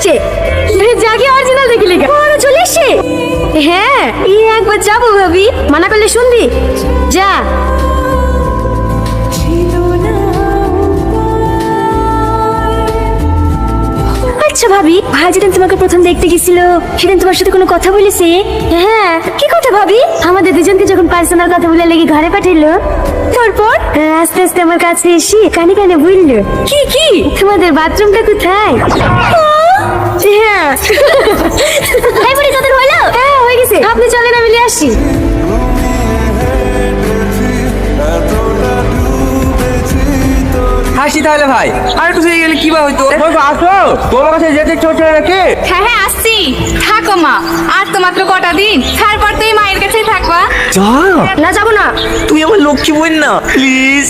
আসছে। জাগে অরিজিনাল দেখি লেগে ওরা চলে এসছে। হ্যাঁ একবার যাবো ভাবি, মানা করলে শুনবি? যা। আচ্ছা ভাবি, ভাই যেদিন তোমাকে প্রথম দেখতে গেছিল সেদিন তোমার সাথে কোনো কথা বলেছে? হ্যাঁ। কি কথা ভাবি? আমাদের দুজনকে যখন পার্সোনাল কথা বলে লেগে ঘরে পাঠাইলো, তারপর আস্তে আস্তে আমার কাছে এসে কানে কানে বললো, কি কি তোমাদের বাথরুমটা কোথায়? হ্যাঁ। এই বুড়ি তোদের হলো? হ্যাঁ হয়ে গেছে, আপনি চলেন আমি নিয়ে আসি। হাসি তাহলে ভাই, আর একটু গেলে কি বা হইতো? আসো, তোমার কাছে যেতে ইচ্ছে হচ্ছে নাকি? হ্যাঁ হ্যাঁ আসছি। থাকো মা, আর তো মাত্র কটা দিন, তারপর তুই মায়ের কাছেই থাকবা। যা না যাবো না। তুই আমার লক্ষ্মী বোন না, প্লিজ।